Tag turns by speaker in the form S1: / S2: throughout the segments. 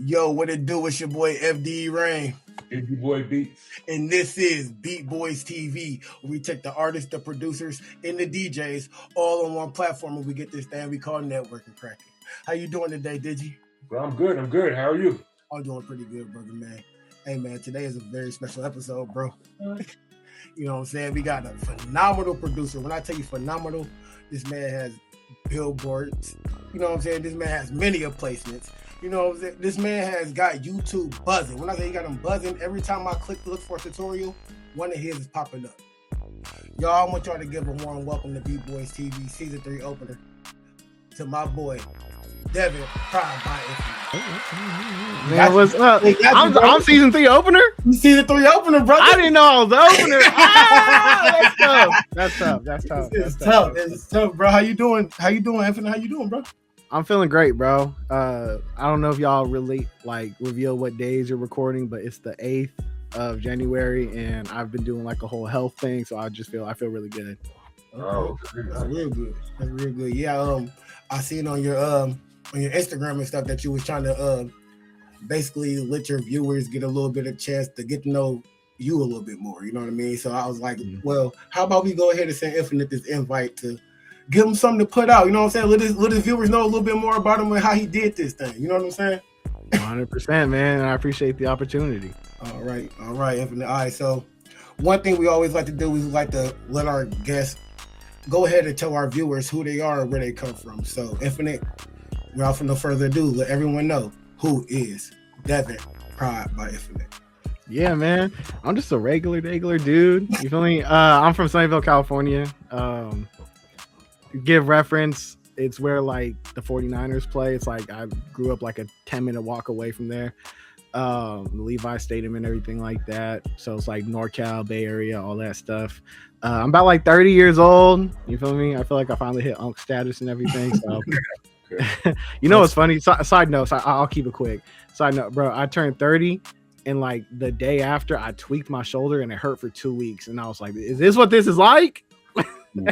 S1: Yo, what it do? It's your boy FD Rain.
S2: It's your boy Beats.
S1: And this is Beat Boyz TV, where we take the artists, the producers, and the DJs all on one platform, and we get this thing we call networking cracking. How you doing today, Digi?
S2: Bro, I'm good. How are you?
S1: I'm doing pretty good, brother, man. Hey, man, today is a very special episode, bro. You know what I'm saying? We got a phenomenal producer. When I tell you phenomenal, this man has billboards. You know what I'm saying? This man has many placements. You know what I'm saying? This man has got YouTube buzzing. When I say he got him buzzing, every time I click to look for a tutorial, one of his is popping up. Y'all, I want y'all to give a warm welcome to Beat Boyz TV Season 3 opener to my boy, Devin, ProdBy Iiifinite.
S3: Man, what's up? I'm Season 3 opener?
S1: You Season 3 opener, brother?
S3: I didn't know I was the opener. That's tough.
S1: It's tough, bro. How you doing, Infinite? How you doing, bro?
S3: I'm feeling great, bro. I don't know if y'all really reveal what days you're recording, but it's the 8th of January, and I've been doing like a whole health thing, so I feel really good.
S2: Oh,
S1: that's real good. That's real good. Yeah, I seen on your Instagram and stuff that you was trying to basically let your viewers get a little bit of chance to get to know you a little bit more. You know what I mean? So I was like, well, how about we go ahead and send Infinite this invite to give him something to put out, you know what I'm saying? Let his viewers know a little bit more about him and how he did this thing. You know what I'm saying?
S3: 100%, man. I appreciate the opportunity.
S1: All right, Infinite. All right, so one thing we always like to do is we like to let our guests go ahead and tell our viewers who they are and where they come from. So, Infinite, without no further ado, let everyone know who is Devin ProdBy Iiifinite.
S3: Yeah, man. I'm just a regular dude. You feel me? I'm from Sunnyvale, California. Give reference, it's where like the 49ers play. It's like I grew up like a 10-minute walk away from there. Levi Stadium and everything like that. So it's like NorCal, Bay Area, all that stuff. I'm about like 30 years old. You feel me? I feel like I finally hit Unc status and everything. So you know what's funny? Side note, I'll keep it quick. Side note, bro, I turned 30 and like the day after I tweaked my shoulder and it hurt for 2 weeks. And I was like, is this what this is like?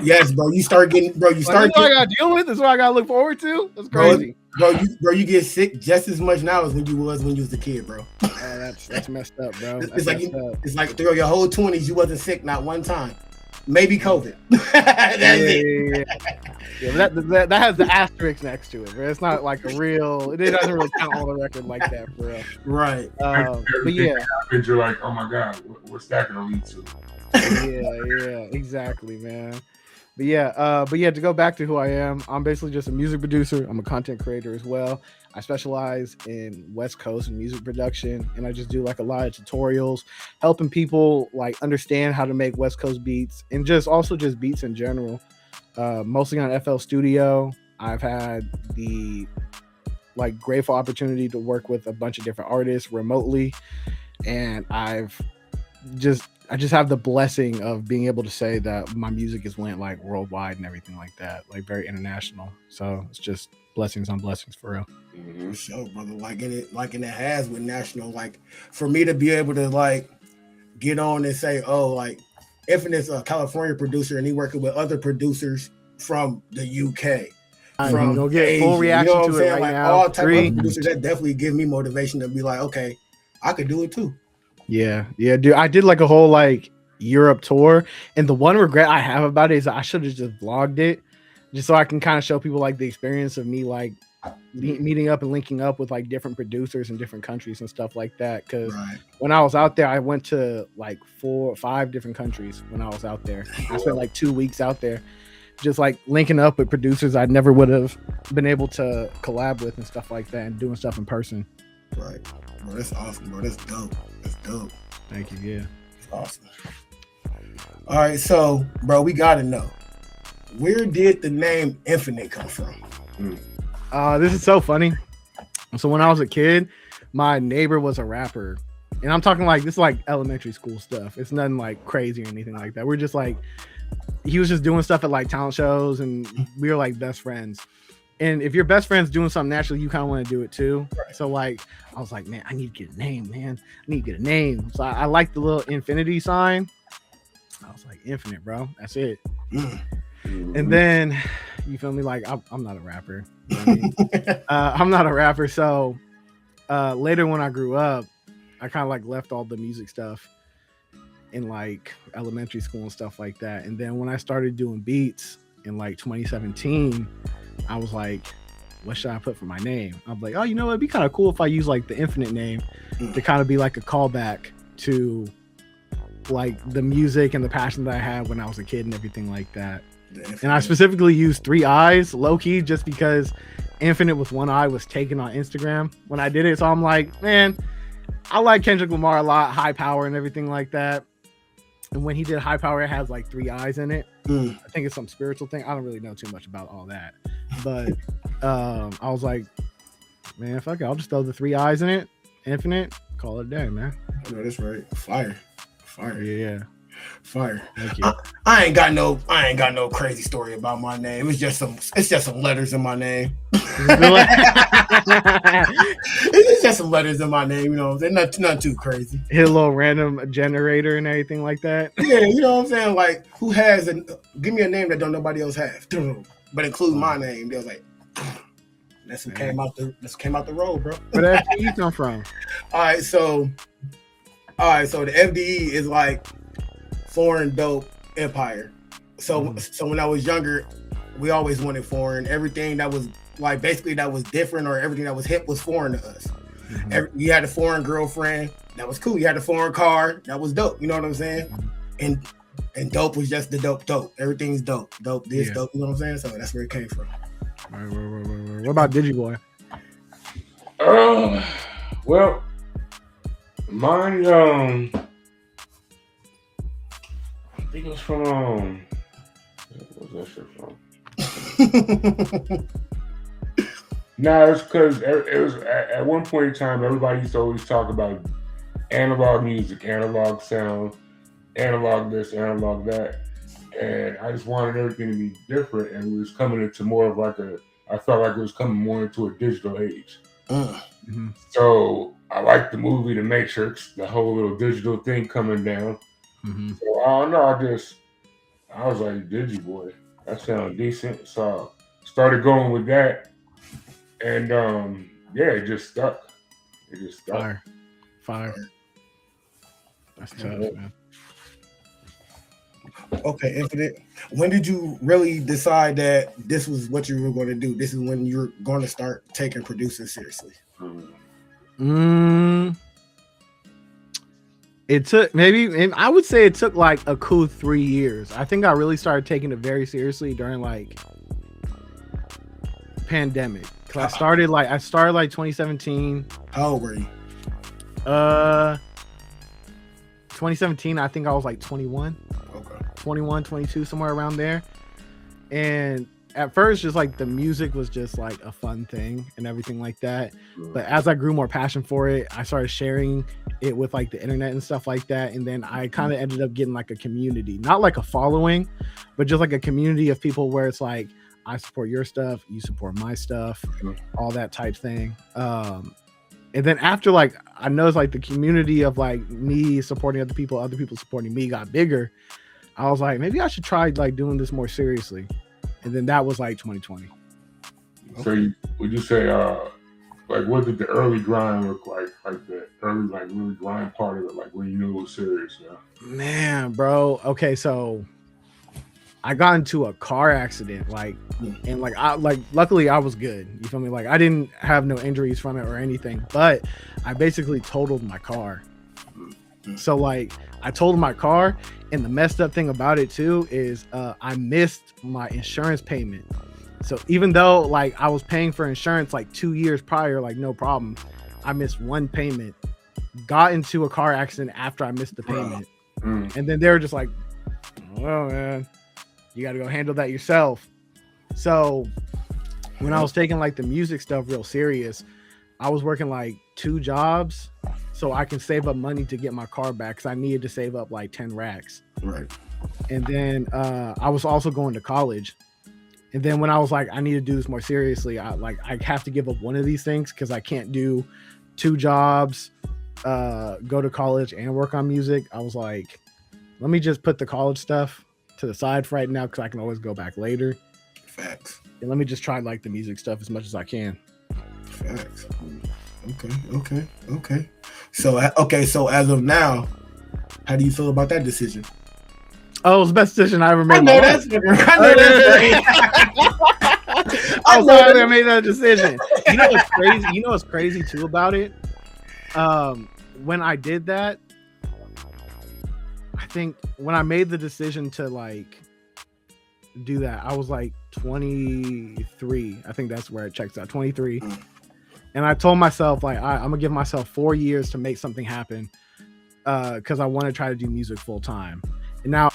S1: Yes, bro. You start getting.
S3: What I gotta deal with. This is what I gotta look forward to. That's crazy,
S1: bro. You get sick just as much now as when you was a kid, bro.
S3: That's messed up, bro.
S1: It's like through your whole 20s, you wasn't sick not one time. Maybe COVID.
S3: Yeah, that has the asterisk next to it, bro. It's not like a real. It doesn't really count on the record like that, for real.
S1: Right.
S3: But yeah,
S2: you're like, oh my god, what's that gonna lead to?
S3: yeah, exactly, man. But yeah, to go back to who I am, I'm basically just a music producer. I'm a content creator as well. I specialize in West Coast and music production, and I just do like a lot of tutorials, helping people like understand how to make West Coast beats and just beats in general. Mostly on FL Studio. I've had the grateful opportunity to work with a bunch of different artists remotely, and I just have the blessing of being able to say that my music is went like worldwide and everything like that, like very international. So it's just blessings on blessings for real.
S1: For sure, brother. Like it has with national. Like for me to be able to like get on and say, oh, like Infinite's a California producer and he working with other producers from the UK. From
S3: go get Asia, full reaction to it right
S1: like
S3: now.
S1: All type of producers that definitely give me motivation to be like, okay, I could do it too.
S3: Yeah, dude. I did like a whole like Europe tour, and the one regret I have about it is I should have just vlogged it, just so I can kind of show people like the experience of me like meeting up and linking up with like different producers in different countries and stuff like that. Because when I was out there, I went to like 4 or 5 different countries. When I was out there, I spent like 2 weeks out there, just like linking up with producers I never would have been able to collab with and stuff like that, and doing stuff in person.
S1: Right, bro. That's awesome, bro. That's dope.
S3: Thank you. Yeah,
S1: that's awesome. All right, so bro, we gotta know, where did the name Infinite come from?
S3: This is so funny. So when I was a kid, my neighbor was a rapper, and I'm talking like this is like elementary school stuff. It's nothing like crazy or anything like that. We're just like, he was just doing stuff at like talent shows, and we were like best friends. And if your best friend's doing something naturally, you kind of want to do it too. Right. So like, I was like, man, I need to get a name, man. I need to get a name. So I like the little infinity sign. I was like, Infinite, bro. That's it. And then, you feel me? Like, I'm not a rapper. You know what I mean? I'm not a rapper. So later when I grew up, I kind of like left all the music stuff in like elementary school and stuff like that. And then when I started doing beats in like 2017, I was like, what should I put for my name? I'm like, oh, you know, it'd be kind of cool if I use like the Iiifinite name to kind of be like a callback to like the music and the passion that I had when I was a kid and everything like that. And I specifically used 3 eyes, low key, just because Iiifinite with 1 eye was taken on Instagram when I did it. So I'm like, man, I like Kendrick Lamar a lot, High Power and everything like that. And when he did High Power, it has like 3 eyes in it. I think it's some spiritual thing. I don't really know too much about all that, but I was like, man, fuck it, I'll just throw the 3 eyes in it, Iiifinite, call it a day, man.
S1: I know that's right. Fire.
S3: Yeah.
S1: Fire.
S3: Thank you.
S1: I ain't got no crazy story about my name. It's just some letters in my name. It's just some letters in my name, you know what I'm saying? Not too crazy.
S3: Hit a little random generator and everything like that.
S1: Yeah, you know what I'm saying? Like, who has give me a name that don't nobody else have, but include my name. They was like, that's what came out the road, bro.
S3: Where that FDE come from?
S1: All right, so the FDE is like foreign dope empire. So when I was younger, we always wanted foreign. Everything that was like basically that was different or everything that was hip was foreign to us. You had a foreign girlfriend, that was cool. You had a foreign car, that was dope. You know what I'm saying? And dope was just the dope. Everything's dope. Dope this, dope. You know what I'm saying? So that's where it came from.
S3: Right. What about Digiboy?
S2: Well, mine, I think it was from, what was that shit from? Nah, it's because it was at one point in time, everybody used to always talk about analog music, analog sound, analog this, analog that. And I just wanted everything to be different. And it was coming into more of like I felt like it was coming more into a digital age. So I liked the movie The Matrix, the whole little digital thing coming down. So I don't know, I was like, Digiboy, that sounded decent. So I started going with that. And it just stuck.
S3: Fire. That's tough, man.
S1: Okay, Iiifinite. When did you really decide that this was what you were going to do? This is when you're going to start taking producing seriously.
S3: It took I would say it took like a cool 3 years. I think I really started taking it very seriously during like pandemic. Cause I started like 2017.
S1: How old were you?
S3: 2017, I think I was like 21.
S1: Okay.
S3: 21, 22, somewhere around there. And at first, just like the music was just like a fun thing and everything like that. But as I grew more passion for it, I started sharing it with like the internet and stuff like that. And then I kind of ended up getting like a community, not like a following, but just like a community of people where it's like, I support your stuff, you support my stuff, all that type thing. And then after like I noticed like the community of like me supporting other people supporting me got bigger. I was like, maybe I should try like doing this more seriously. And then that was like 2020.
S2: So would you say like what did the early grind look like? Like the early like really grind part of it, like when you knew it was serious,
S3: Man, bro. Okay, so I got into a car accident, and luckily I was good. You feel me? Like I didn't have no injuries from it or anything, but I basically totaled my car. So like I totaled my car, and the messed up thing about it too is I missed my insurance payment. So even though like I was paying for insurance like 2 years prior, like no problem, I missed one payment. Got into a car accident after I missed the payment, and then they were just like, "Oh man, you got to go handle that yourself." So when I was taking like the music stuff real serious, I was working like 2 jobs so I can save up money to get my car back, because I needed to save up like 10 racks.
S1: Right.
S3: And then I was also going to college. And then when I was like, I need to do this more seriously, I have to give up one of these things, because I can't do 2 jobs, go to college and work on music. I was like, let me just put the college stuff to the side for right now, because I can always go back later.
S1: Facts.
S3: And let me just try like the music stuff as much as I can.
S1: Facts. Okay. So as of now, how do you feel about that decision?
S3: Oh, it was the best decision I ever made.
S1: I know that's
S3: I'm so happy I made that decision. You know what's crazy? You know what's crazy too about it? When I did that, I think when I made the decision to like do that, I was like 23. I think that's where it checks out. 23. And I told myself like I'm gonna give myself 4 years to make something happen, because I want to try to do music full time. And now,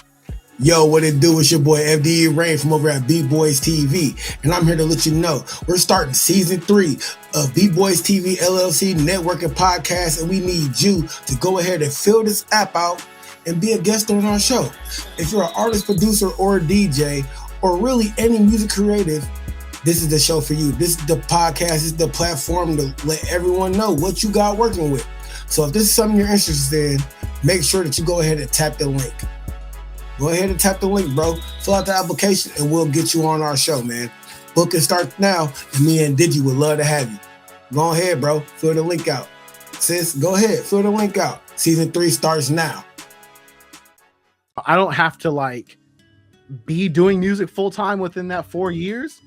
S1: yo, what it do? It's your boy FDE Rain from over at Beat Boyz TV, and I'm here to let you know we're starting season 3 of Beat Boyz TV LLC networking podcast, and we need you to go ahead and fill this app out and be a guest on our show. If you're an artist, producer, or a DJ, or really any music creative, this is the show for you. This is the podcast, this is the platform to let everyone know what you got working with. So if this is something you're interested in, make sure that you go ahead and tap the link. Go ahead and tap the link, bro. Fill out the application and we'll get you on our show, man. Booking starts now, and me and Digi would love to have you. Go ahead, bro. Fill the link out. Sis, go ahead. Fill the link out. Season 3 starts now.
S3: I don't have to like be doing music full time within that 4 years,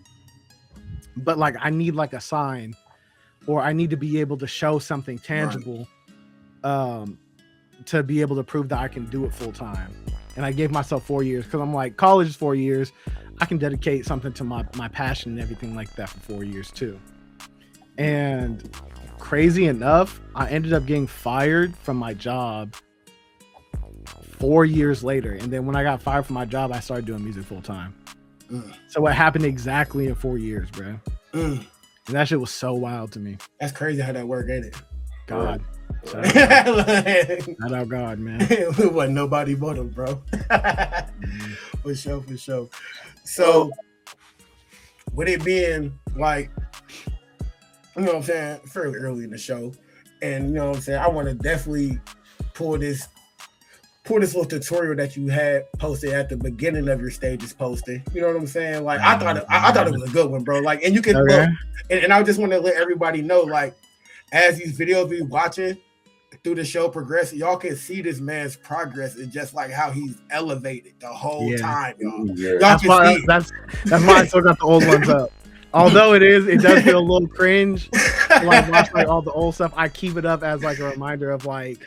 S3: but like I need like a sign, or I need to be able to show something tangible, to be able to prove that I can do it full time. And I gave myself 4 years because I'm like, college is 4 years. I can dedicate something to my passion and everything like that for 4 years too. And crazy enough, I ended up getting fired from my job 4 years later. And then when I got fired from my job, I started doing music full time. So it happened exactly in 4 years, bro. And that shit was so wild to me.
S1: That's crazy how that worked, ain't it?
S3: God. Shout out God, man.
S1: It wasn't nobody but him, bro. For sure. So, with it being like, you know what I'm saying, fairly early in the show, and you know what I'm saying, I want to definitely pull this little tutorial that you had posted at the beginning of your stages posting. You know what I'm saying? Like, I thought it was a good one, bro. Like, and you can look, and I just want to let everybody know, like, as these videos be watching through the show progress, y'all can see this man's progress. It's just like how he's elevated the whole time, y'all.
S2: Yeah.
S3: That's why I still got the old ones up. Although it does feel a little cringe to like watch like all the old stuff. I keep it up as like a reminder of like,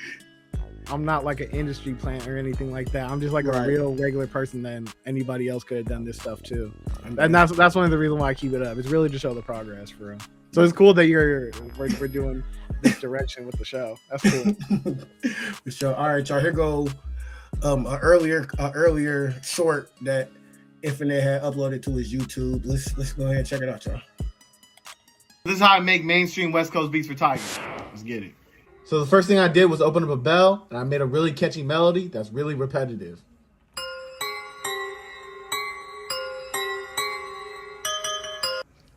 S3: I'm not like an industry plant or anything like that. I'm just like a real regular person that anybody else could have done this stuff too. And that's one of the reasons why I keep it up. It's really to show the progress for real. So it's cool that we're doing this direction with the show. That's cool.
S1: For sure. All right, y'all. Here go an earlier short that Iiifinite had uploaded to his YouTube. Let's go ahead and check it out, y'all.
S4: This is how I make mainstream West Coast beats for Tiger. Let's get it.
S3: So the first thing I did was open up a bell, and I made a really catchy melody that's really repetitive.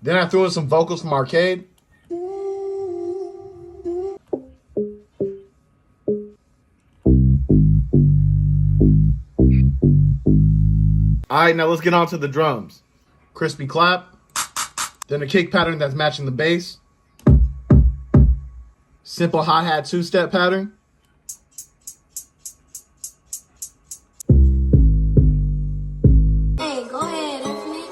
S3: Then I threw in some vocals from Arcade. Alright, now let's get on to the drums. Crispy clap. Then a kick pattern that's matching the bass. Simple hi-hat two-step pattern.
S5: Hey, go ahead, Iiifinite.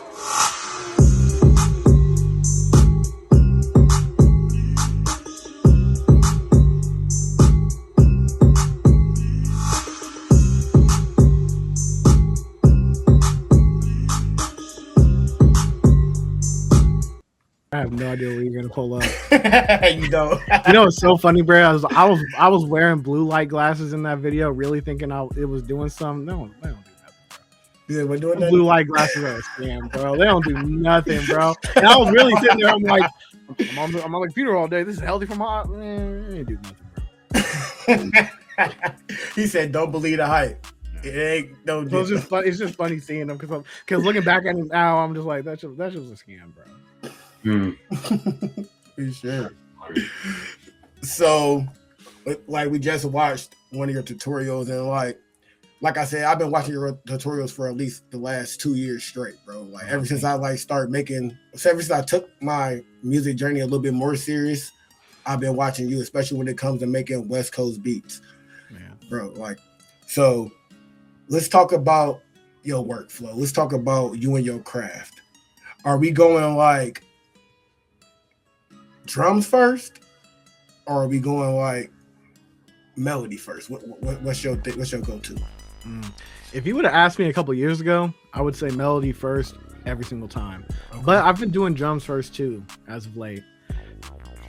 S3: I have no idea where you're gonna pull up.
S1: You don't.
S3: You know, it's so funny, bro. I was wearing blue light glasses in that video, really thinking it was doing something. No, they don't do nothing.
S1: Yeah, we're doing that.
S3: Blue light glasses are a scam, bro. They don't do nothing, bro. And I was really sitting there. I'm like, I'm on the computer all day. This is healthy for my. Man, they ain't do nothing, bro.
S1: He said, "Don't believe the hype." It ain't. Don't.
S3: So it's just funny seeing them because looking back at him now, I'm just like, that's just a scam, bro.
S1: For sure. So, like, we just watched one of your tutorials, and like I said, I've been watching your tutorials for at least the last 2 years straight, bro. Like, ever since I took my music journey a little bit more serious, I've been watching you, especially when it comes to making West Coast beats, bro. Like, so let's talk about your workflow. Let's talk about you and your craft. Are we going like drums first, or are we going like melody first? What's your go-to?
S3: If you would have asked me a couple years ago, I would say melody first every single time. Okay. But I've been doing drums first too as of late.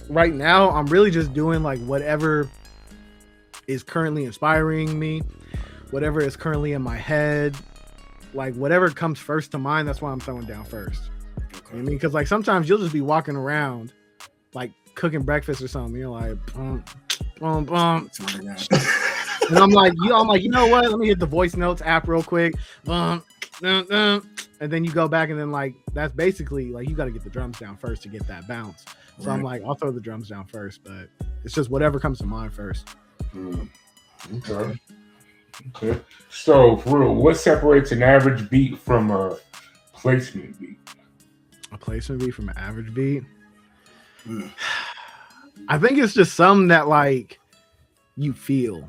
S3: Right now, I'm really just doing like whatever is currently inspiring me, whatever is currently in my head, like whatever comes first to mind. That's why I'm throwing down first. Okay. You know what I mean? Because like sometimes you'll just be walking around like cooking breakfast or something. You're like, and I'm like, you know what? Let me hit the voice notes app real quick. And then you go back and then like that's basically like you got to get the drums down first to get that bounce. So right. I'm like, I'll throw the drums down first, but it's just whatever comes to mind first.
S2: Okay. So for real, what separates an average beat from a placement beat?
S3: A placement beat from an average beat? I think it's just something that like you feel.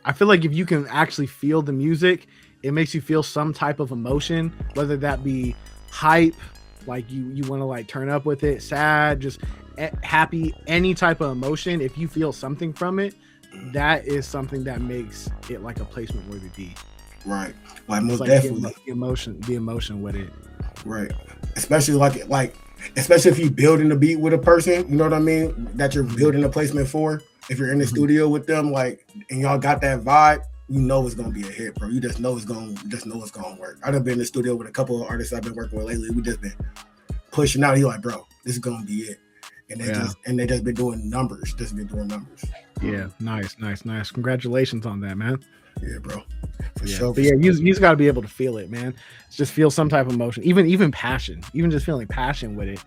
S3: I feel like if you can actually feel the music, it makes you feel some type of emotion, whether that be hype, like you want to like turn up with it, sad, just happy, any type of emotion. If you feel something from it, that is something that makes it like a placement worthy beat.
S1: Right. Like most
S3: like
S1: definitely
S3: the emotion with it.
S1: Right. Especially especially if you building a beat with a person, you know what I mean? That you're building a placement for. If you're in the studio with them, like, and y'all got that vibe, you know it's gonna be a hit, bro. You just know it's gonna work. I've been in the studio with a couple of artists I've been working with lately. We just been pushing out. He's like, bro, this is gonna be it. And they just been doing numbers.
S3: Yeah, nice. Congratulations on that, man.
S1: Yeah, bro. For sure.
S3: But yeah, you got to be able to feel it, man. Just feel some type of emotion, even passion, even just feeling passion with it.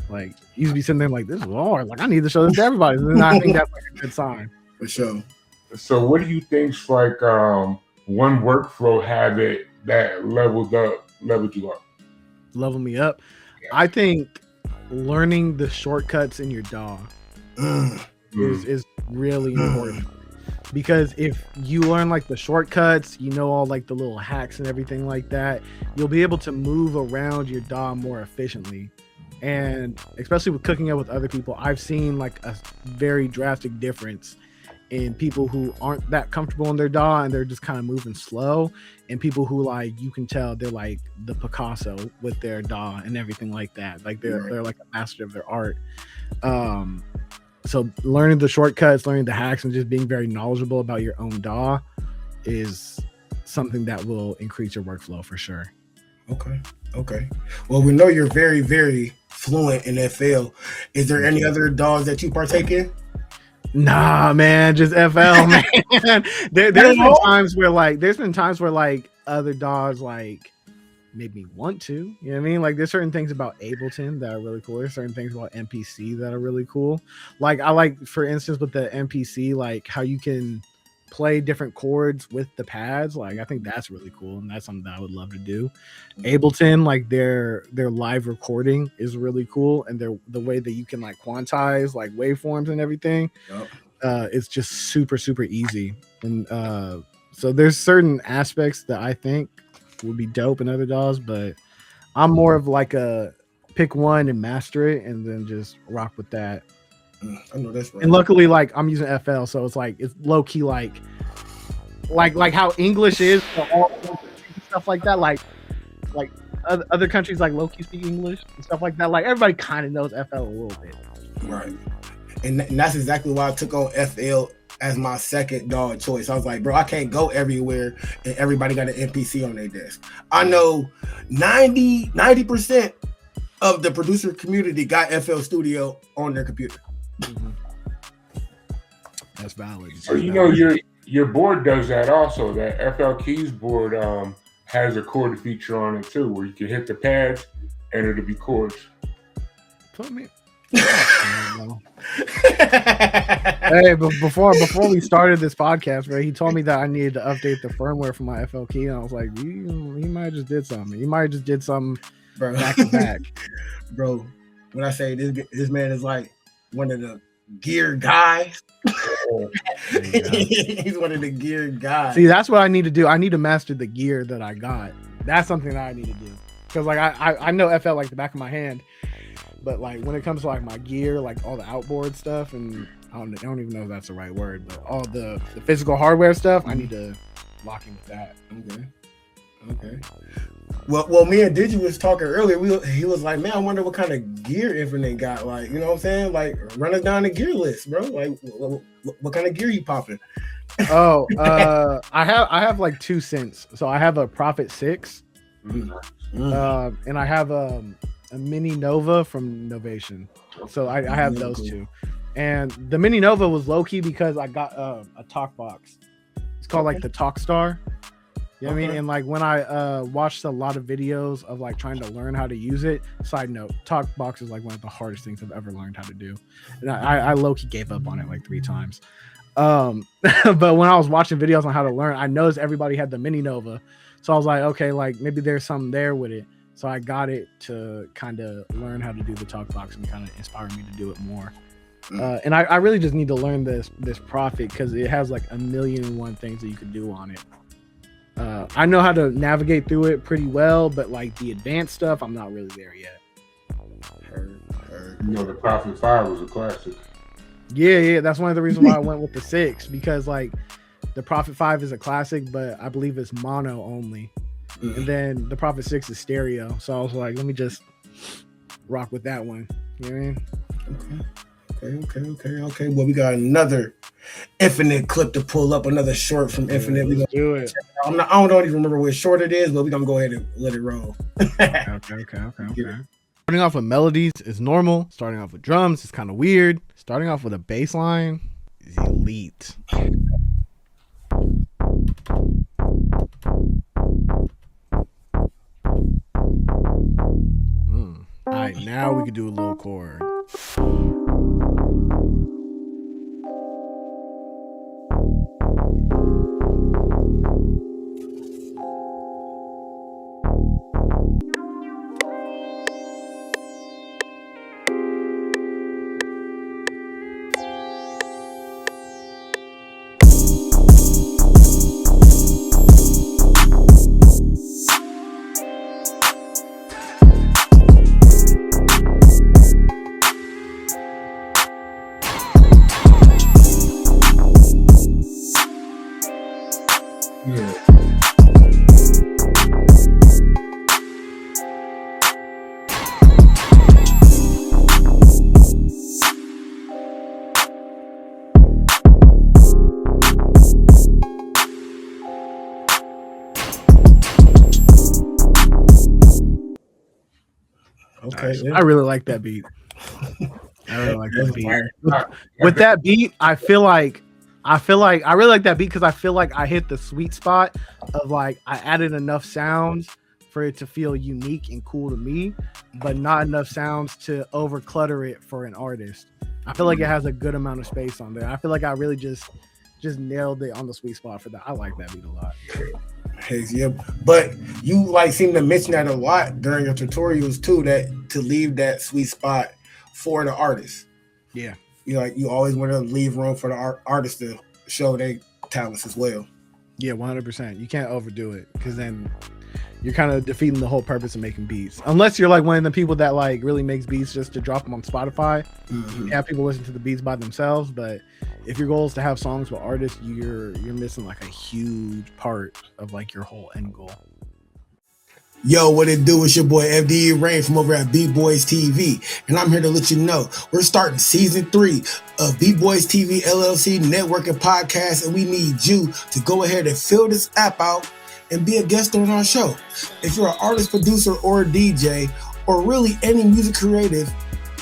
S3: Like you be sitting there like, this is hard. Like I need to show this to everybody. And then I think that's like a good sign.
S1: For sure.
S2: So what do you think's like one workflow habit that leveled you up?
S3: Level me up. Yeah. I think learning the shortcuts in your DAW is really important. Because if you learn like the shortcuts, you know, all like the little hacks and everything like that, you'll be able to move around your DAW more efficiently. And especially with cooking up with other people, I've seen like a very drastic difference in people who aren't that comfortable in their DAW and they're just kind of moving slow, and people who like you can tell they're like the Picasso with their DAW and everything like that. Like they're like a master of their art. So learning the shortcuts, learning the hacks, and just being very knowledgeable about your own DAW is something that will increase your workflow for sure.
S1: Okay. Well, we know you're very, very fluent in FL. Is there any other DAWs that you partake in?
S3: Nah, man, just FL, man. There's been times where like other DAWs like made me want to, you know what I mean? Like there's certain things about Ableton that are really cool. There's certain things about MPC that are really cool. Like I like, for instance, with the MPC, like how you can play different chords with the pads. Like I think that's really cool, and that's something that I would love to do. Ableton, like their live recording is really cool, and the way that you can like quantize like waveforms and everything, it's just super easy. And so there's certain aspects that I think would be dope in other DAWs, but I'm more of like a pick one and master it and then just rock with that.
S1: I know that's right.
S3: And luckily, like I'm using FL, so it's like it's low key like how English is for all stuff like that. Like other countries like low key speak English and stuff like that. Like everybody kind of knows FL a little bit,
S1: right? And that's exactly why I took on FL as my second DAW choice. I was like, bro, I can't go everywhere and everybody got an MPC on their desk. I know 90% of the producer community got FL Studio on their computer.
S3: Mm-hmm. That's valid.
S2: So you know your board does that also. That FL Keys board has a chord feature on it too, where you can hit the pads and it'll be chords.
S3: Put me. Hey, but before we started this podcast, right, he told me that I needed to update the firmware for my FL key, and I was like, he might have just did something. He might have just did something, bro, back to back.
S1: Bro, when I say this man is like one of the gear guys.
S3: Yeah.
S1: He's one of the gear guys.
S3: See, that's what I need to do. I need to master the gear that I got. That's something that I need to do. Because like I know FL like the back of my hand, but like when it comes to like my gear, like all the outboard stuff, and I don't even know if that's the right word, but all the physical hardware stuff, I need to lock in with that.
S1: Okay. Well, me and Digi was talking earlier. He was like, man, I wonder what kind of gear Iiifinite got. Like, you know what I'm saying? Like, run us down the gear list, bro. Like, what kind of gear you popping?
S3: Oh, I have like 2 cents. So I have a Prophet 6, and I have a Mini Nova from Novation. So I have those 2. And the Mini Nova was low key because I got a talk box. It's called like the Talk Star. You know what I mean? And like when I watched a lot of videos of like trying to learn how to use it, side note, talk box is like one of the hardest things I've ever learned how to do. And I low-key gave up on it like 3 times. But when I was watching videos on how to learn, I noticed everybody had the Mini Nova. So I was like, okay, like maybe there's something there with it. So I got it to kind of learn how to do the talk box and kind of inspire me to do it more. And I really just need to learn this Prophet because it has like 1,000,001 things that you could do on it. I know how to navigate through it pretty well, but like the advanced stuff, I'm not really there yet.
S2: You know, the Prophet 5 was a classic.
S3: Yeah, that's one of the reasons why I went with the 6, because like the Prophet 5 is a classic, but I believe it's mono only. And then the Prophet 6 is stereo. So I was like, let me just rock with that one. You know what I mean?
S1: Okay. Well, we got another Iiifinite clip to pull up, another short from Iiifinite. We gonna
S3: do it.
S1: I don't even remember which short it is, but we're gonna go ahead and let it roll.
S3: Okay. Starting off with melodies is normal. Starting off with drums is kind of weird. Starting off with a bass line is elite. All right, now we can do a little chord.
S1: Okay,
S3: I really like that beat. With that beat, I really like that beat because I feel like I hit the sweet spot of like I added enough sounds for it to feel unique and cool to me, but not enough sounds to over clutter it for an artist. I feel like it has a good amount of space on there. I feel like I really just nailed it on the sweet spot for that. I like that beat a lot.
S1: Hey, yeah, but you like seem to mention that a lot during your tutorials too, that to leave that sweet spot for the artist.
S3: Yeah,
S1: you always want to leave room for the artist to show their talents as well.
S3: Yeah, 100%. You can't overdo it because then you're kind of defeating the whole purpose of making beats. Unless you're like one of the people that like really makes beats just to drop them on Spotify. You have people listen to the beats by themselves, but if your goal is to have songs with artists, you're missing like a huge part of like your whole end goal.
S1: Yo, what it do? It's your boy FDE Rain from over at Beat Boyz TV, and I'm here to let you know we're starting season 3 of Beat Boyz TV LLC networking podcast, and we need you to go ahead and fill this app out and be a guest on our show. If you're an artist, producer, or a DJ, or really any music creative,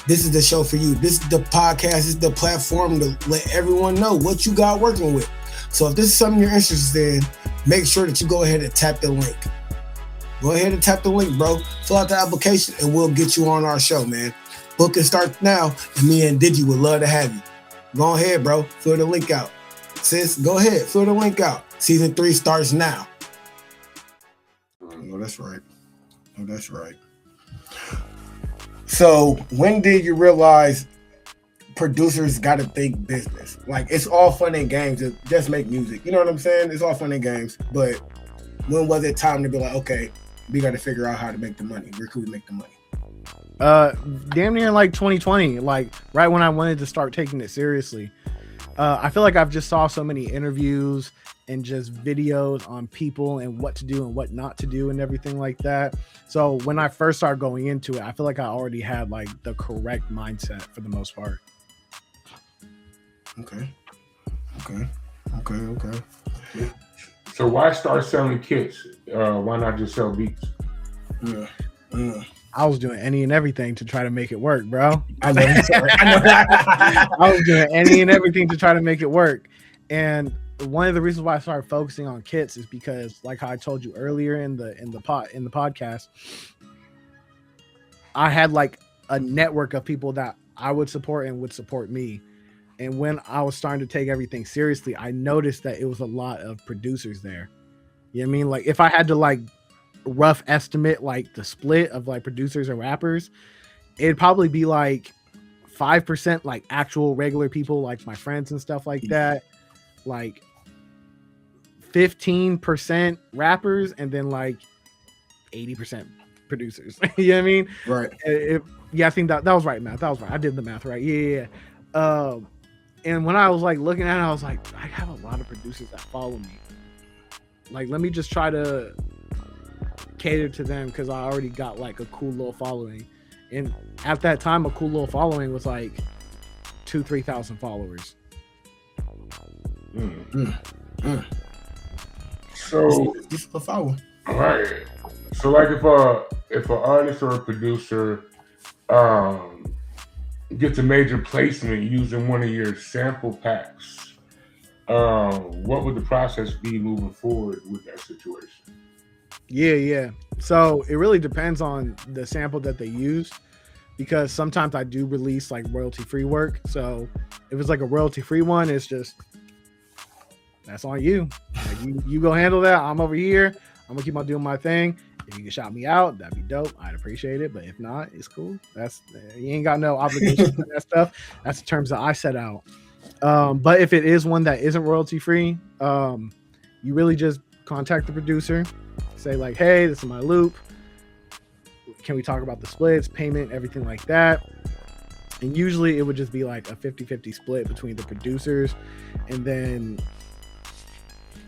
S1: this is the show for you. This is the podcast. This is the platform to let everyone know what you got working with. So if this is something you're interested in, make sure that you go ahead and tap the link. Go ahead and tap the link, bro. Fill out the application, and we'll get you on our show, man. Booking starts now, and me and Digi would love to have you. Go ahead, bro. Fill the link out. Sis, go ahead. Fill the link out. Season 3 starts now. Oh, that's right. So when did you realize producers got to think business. Like, it's all fun and games to just make music. You know what I'm saying? It's all fun and games. But when was it time to be like, okay, we got to figure out how to make the money? Where could we make the money?
S3: Damn near like 2020, like right when I wanted to start taking it seriously. I feel like I've just saw so many interviews and just videos on people and what to do and what not to do and everything like that. So when I first started going into it, I feel like I already had like the correct mindset for the most part.
S1: Okay.
S2: So why start selling kits? Why not just sell beats?
S3: I was doing any and everything to try to make it work, bro.
S1: I know.
S3: I was doing any and everything to try to make it work. And one of the reasons why I started focusing on kits is because, like how I told you earlier in the podcast, I had like a network of people that I would support and would support me. And when I was starting to take everything seriously, I noticed that it was a lot of producers there. You know what I mean? Like if I had to like rough estimate like the split of like producers and rappers, it'd probably be like 5% like actual regular people like my friends and stuff like that, like 15% rappers, and then like 80% producers. You know what I mean?
S1: Right.
S3: Yeah, I think that was right, math. That was right. I did the math right. Yeah. And when I was like looking at it, I was like, I have a lot of producers that follow me. Like, let me just try to cater to them because I already got like a cool little following. And at that time, a cool little following was like 2,000-3,000 followers.
S2: So
S1: just a follow.
S2: Right. So like if an artist or a producer gets a major placement using one of your sample packs, what would the process be moving forward with that situation?
S3: Yeah. So it really depends on the sample that they use, because sometimes I do release like royalty-free work. So if it's like a royalty-free one, it's just, that's on you. Like you go handle that. I'm over here. I'm gonna keep on doing my thing. If you can shout me out, that'd be dope. I'd appreciate it. But if not, it's cool. That's, you ain't got no obligation to that stuff. That's the terms that I set out. But if it is one that isn't royalty free, you really just contact the producer, say like, hey, this is my loop. Can we talk about the splits, payment, everything like that? And usually it would just be like a 50-50 split between the producers. And then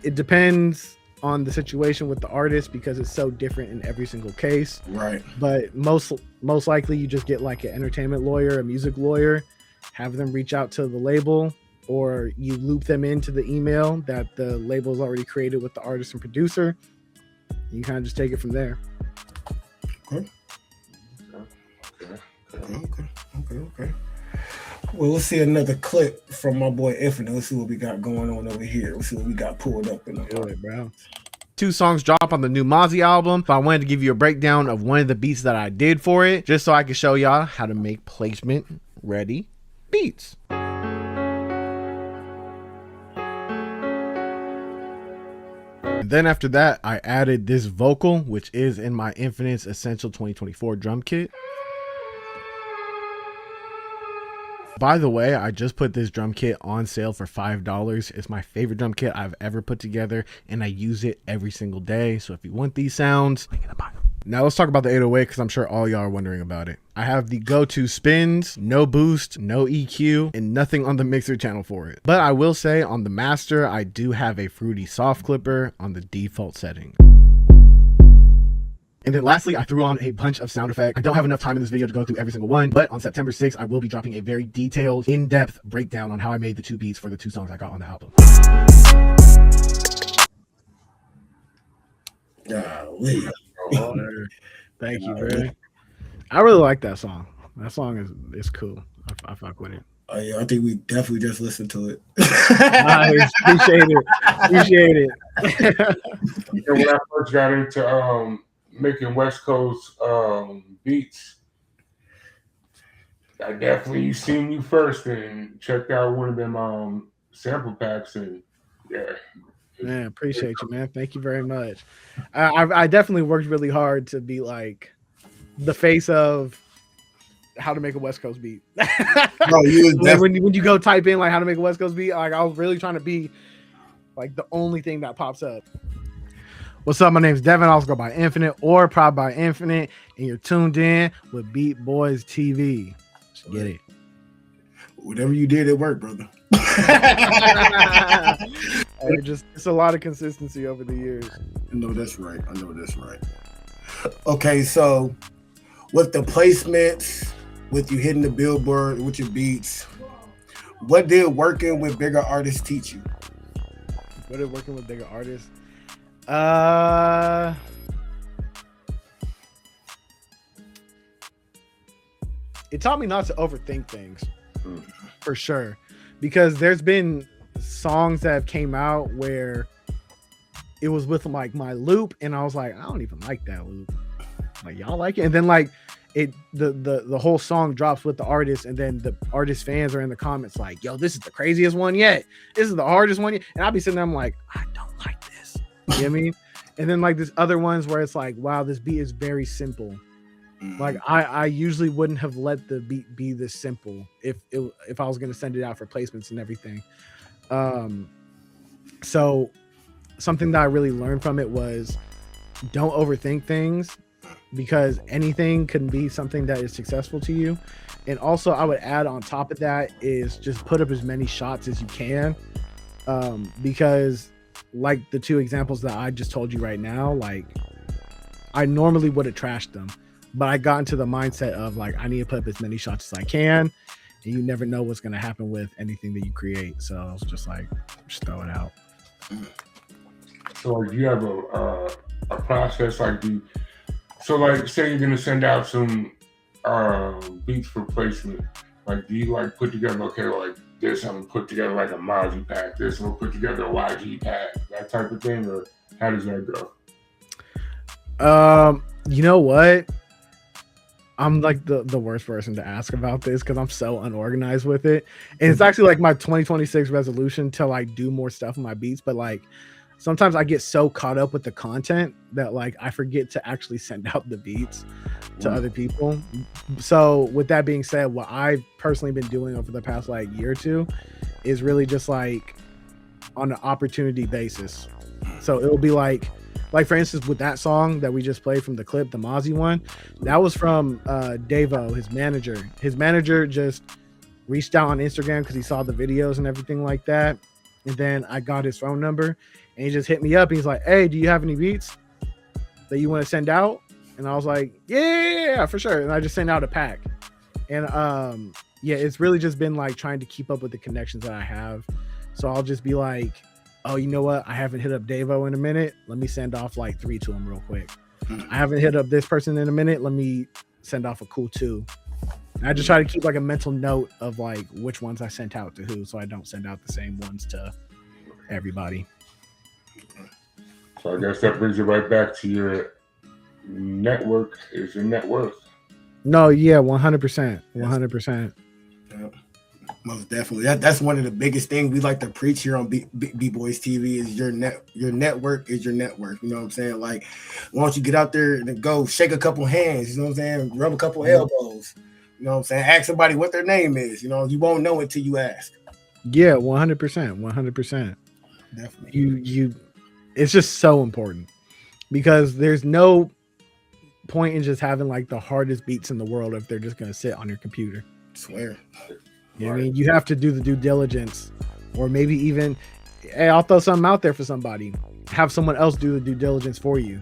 S3: it depends on the situation with the artist because it's so different in every single case.
S1: Right.
S3: But most likely you just get like an entertainment lawyer, a music lawyer, have them reach out to the label, or you loop them into the email that the label's already created with the artist and producer. You kind of just take it from there.
S1: Okay. Well, let's see another clip from my boy Iiifinite. Let's see what we got going on over here. Let's see what we got pulled up in the
S3: Good, bro.
S5: 2 songs drop on the new Mozzie album, so I wanted to give you a breakdown of one of the beats that I did for it, just so I could show y'all how to make placement ready beats. And then after that, I added this vocal, which is in my Iiifinite's Essential 2024 drum kit. By the way, I just put this drum kit on sale for $5. It's my favorite drum kit I've ever put together, and I use it every single day. So if you want these sounds, link in the bio. Now let's talk about the 808, because I'm sure all y'all are wondering about it. I have the go-to spins, no boost, no EQ, and nothing on the mixer channel for it. But I will say on the master, I do have a fruity soft clipper on the default setting. And then lastly, I threw on a bunch of sound effects. I don't have enough time in this video to go through every single one, but on September 6th, I will be dropping a very detailed, in-depth breakdown on how I made the 2 beats for the 2 songs I got on the album.
S3: Thank you, bro. I really like that song. That song is cool. I fuck with it.
S1: Oh yeah, I think we definitely just listened to it.
S3: Nice. Appreciate it.
S2: And when I first got into making West Coast beats, I definitely seen you first and checked out one of them sample packs, and yeah.
S3: Man, appreciate you, man. Thank you very much. I definitely worked really hard to be like the face of how to make a West Coast beat.
S1: Bro, you was
S3: Like, when you go type in like how to make a West Coast beat, like I was really trying to be like the only thing that pops up. What's up? My name's Devin. I also go by Iiifinite or ProdBy Iiifinite, and you're tuned in with Beat Boyz TV. Let's get it.
S1: Whatever you did, it worked, brother.
S3: It's a lot of consistency over the years.
S1: I know that's right. Okay, so with the placements, with you hitting the billboard with your beats, what did working with bigger artists teach you?
S3: What did working with bigger artists? It taught me not to overthink things, for sure, because there's been songs that have came out where it was with like my loop, and I was like, I don't even like that loop. Like, y'all like it, and then like the whole song drops with the artist, and then the artist fans are in the comments like, yo, this is the craziest one yet. This is the hardest one yet. And I'll be sitting there, I'm like, I don't like this. You know what I mean? And then like there's other ones where it's like, wow, this beat is very simple. Like I usually wouldn't have let the beat be this simple if I was gonna send it out for placements and everything. So something that I really learned from it was don't overthink things, because anything can be something that is successful to you. And also I would add on top of that is just put up as many shots as you can, because like the two examples that I just told you right now, like I normally would have trashed them, but I got into the mindset of like, I need to put up as many shots as I can, and you never know what's going to happen with anything that you create. So I was just like, just throw it out.
S2: So do you have a process like so like say you're gonna send out some beats for placement, like do you like put together, okay, like this I'm gonna put together like a Mozzie pack, this I'm gonna put together a YG pack, that type of thing, or how does that go?
S3: You know what? I'm like the worst person to ask about this because I'm so unorganized with it. And it's actually like my 2026 resolution to like do more stuff in my beats, but like sometimes I get so caught up with the content that like I forget to actually send out the beats to other people. So with that being said, what I've personally been doing over the past like year or two is really just like on an opportunity basis. So it'll be like for instance, with that song that we just played from the clip, the Mozzie one, that was from Davo, his manager. His manager just reached out on Instagram because he saw the videos and everything like that. And then I got his phone number and he just hit me up. And he's like, hey, do you have any beats that you want to send out? And I was like, yeah, for sure. And I just sent out a pack. And yeah, it's really just been like trying to keep up with the connections that I have. So I'll just be like, oh, you know what? I haven't hit up Davo in a minute. Let me send off like 3 to him real quick. I haven't hit up this person in a minute. Let me send off a cool 2. And I just try to keep like a mental note of like which ones I sent out to who, so I don't send out the same ones to everybody.
S2: So I guess that brings it right back to your network is your net worth.
S3: No, yeah, 100%. 100%.
S1: Yeah. Most definitely. That's one of the biggest things we like to preach here on Beat Boyz TV is your network is your network. You know what I'm saying? Like, why don't you get out there and go shake a couple hands, you know what I'm saying? Rub a couple elbows. You know what I'm saying? Ask somebody what their name is. You know, you won't know it till you ask.
S3: Yeah, 100%. 100%.
S1: Definitely.
S3: You it's just so important because there's no point in just having like the hardest beats in the world if they're just gonna sit on your computer.
S1: I swear.
S3: You know what I mean? You have to do the due diligence, or maybe even, hey, I'll throw something out there for somebody. Have someone else do the due diligence for you.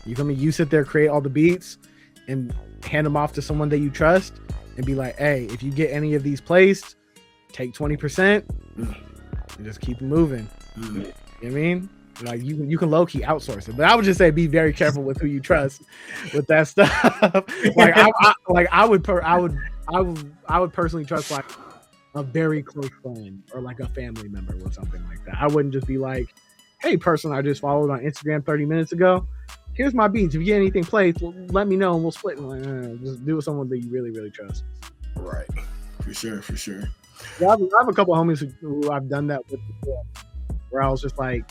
S3: You come and you sit there, create all the beats, and hand them off to someone that you trust, and be like, hey, if you get any of these placed, take 20% and just keep it moving. You know what I mean? Like you can low key outsource it, but I would just say be very careful with who you trust with that stuff. Like I would personally trust like a very close friend or like a family member or something like that. I wouldn't just be like, hey, person I just followed on Instagram 30 minutes ago, here's my beats. If you get anything played, let me know and we'll split. Like, just do it with someone that you really, really trust.
S1: Right. For sure.
S3: Yeah, I have a couple of homies who I've done that with before, where I was just like,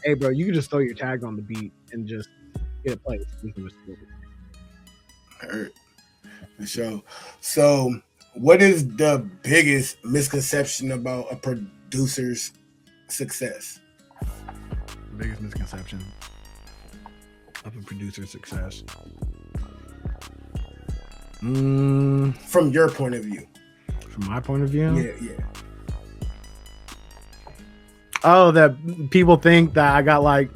S3: hey, bro, you can just throw your tag on the beat and just get it played. We can just do it.
S1: Heard. For sure. So, what is the biggest misconception about a producer's success?
S3: Biggest misconception of a producer's success.
S1: From your point of view.
S3: From my point of view?
S1: Yeah.
S3: Oh, that people think that I got like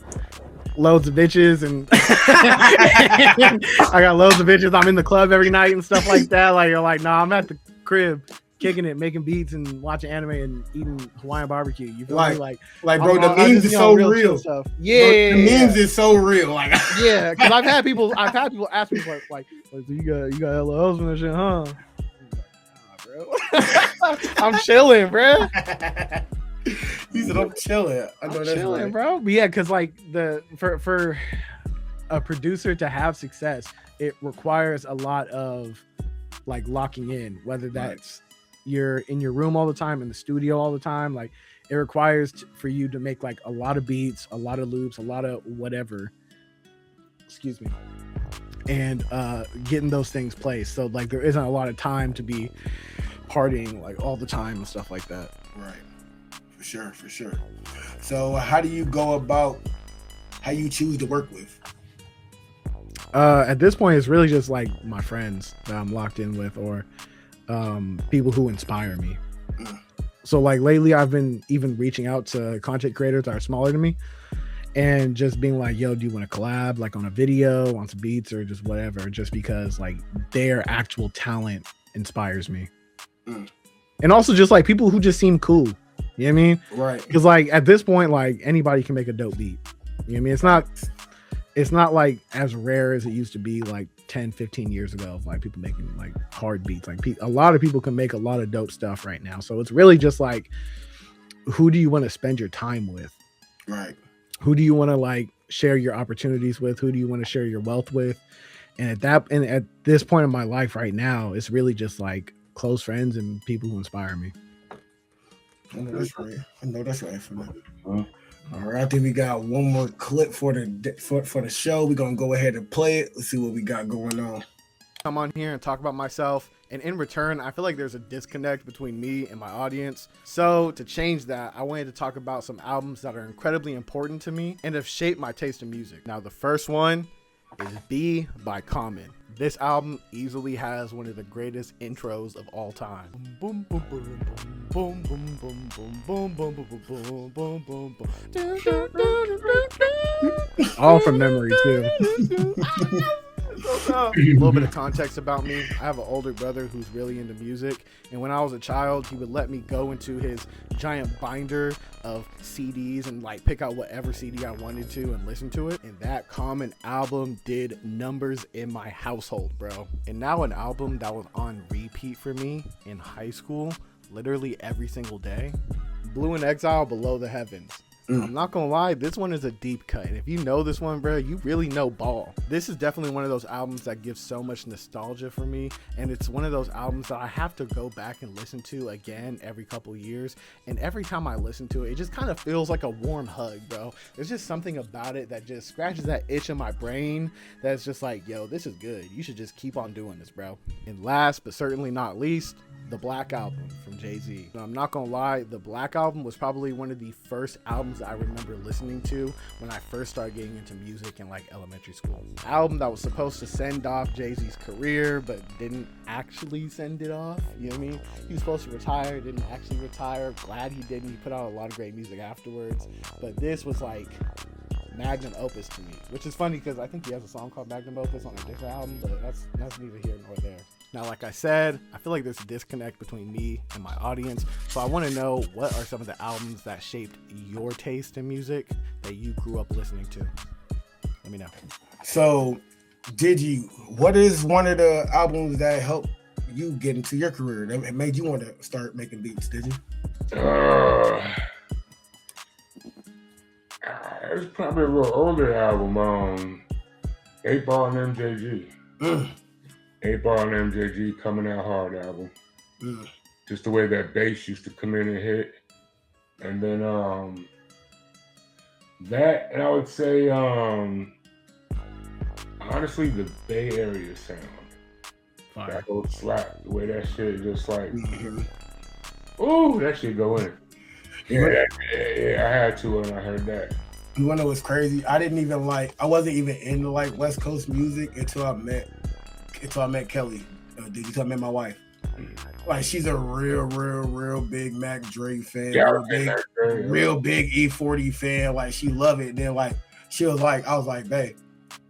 S3: loads of bitches and I got loads of bitches. I'm in the club every night and stuff like that. Like you're like, nah, I'm at the crib kicking it, making beats and watching anime and eating Hawaiian barbecue. You feel me? Like
S1: bro, the memes is so real.
S3: Yeah,
S1: bro, the memes is so real. Like,
S3: yeah, because I've had people ask me like, you got hella husband and shit, huh? Nah, bro. I'm chilling, bro.
S1: He said, "I'm chilling." I'm
S3: chilling,
S1: right.
S3: bro. But yeah, because like for a producer to have success, it requires a lot of like locking in, whether that's you're in your room all the time, in the studio all the time. Like it requires for you to make like a lot of beats, a lot of loops, a lot of whatever. Excuse me. And getting those things placed. So like there isn't a lot of time to be partying like all the time and stuff like that.
S1: Right. For sure. So how do you go about how you choose to work with?
S3: At this point, it's really just like my friends that I'm locked in with, or people who inspire me. So like lately, I've been even reaching out to content creators that are smaller than me, and just being like, "Yo, do you want to collab? Like on a video, on some beats, or just whatever?" Just because like their actual talent inspires me, and also just like people who just seem cool. You know what I mean?
S1: Right.
S3: Because like at this point, like anybody can make a dope beat. You know what I mean? It's not like as rare as it used to be like 10, 15 years ago of like people making like hard beats. Like a lot of people can make a lot of dope stuff right now. So it's really just like, who do you want to spend your time with?
S1: Right.
S3: Who do you want to like share your opportunities with? Who do you want to share your wealth with? And at this point in my life right now, it's really just like close friends and people who inspire me.
S1: I know that's right for me. All right, I think we got one more clip for the show. We're gonna go ahead and play it. Let's see what we got going on.
S3: Come on here and talk about myself, and in return, I feel like there's a disconnect between me and my audience. So to change that, I wanted to talk about some albums that are incredibly important to me and have shaped my taste in music. Now, the first one is B by Common. This album easily has one of the greatest intros of all time. Boom, boom, boom, boom, boom, boom, boom, boom, boom, boom, boom, boom, boom. All from memory too. A little bit of context about me. I have an older brother who's really into music, and when I was a child, he would let me go into his giant binder of CDs and like pick out whatever CD I wanted to and listen to it. And that Common album did numbers in my household, bro. And now an album that was on repeat for me in high school, literally every single day, Blue in Exile, Below the Heavens. I'm not gonna lie, this one is a deep cut. And if you know this one, bro, you really know ball. This is definitely one of those albums that gives so much nostalgia for me. And it's one of those albums that I have to go back and listen to again every couple years. And every time I listen to it, it just kind of feels like a warm hug, bro. There's just something about it that just scratches that itch in my brain that's just like, yo, this is good. You should just keep on doing this, bro. And last but certainly not least, the Black Album from Jay-Z. I'm not gonna lie, the Black Album was probably one of the first albums that I remember listening to when I first started getting into music in like elementary school. Album that was supposed to send off Jay-Z's career, but didn't actually send it off. You know what I mean? He was supposed to retire, didn't actually retire. Glad he didn't. He put out a lot of great music afterwards. But this was like magnum opus to me, which is funny because I think he has a song called Magnum Opus on a different album, but that's neither here nor there. Now, like I said, I feel like there's a disconnect between me and my audience, so I want to know, what are some of the albums that shaped your taste in music that you grew up listening to? Let me know.
S1: So, what is one of the albums that helped you get into your career, that made you want to start making beats, did you?
S2: It's probably a little older album, 8 Ball and MJG. 8 Ball and MJG Coming Out Hard album. Just the way that bass used to come in and hit. And then that, and I would say honestly the Bay Area sound.
S3: Fire.
S2: That whole slap, the way that shit just like,
S1: Mm-hmm.
S2: ooh, that shit go in. Yeah, I had to when I heard that.
S1: You wanna know what's crazy? I wasn't even into like West Coast music until I met Kelly. Until I met my wife. Like she's a real big Mac Dre fan, real big E40 fan. Like she love it. And then like she was like, I was like, babe,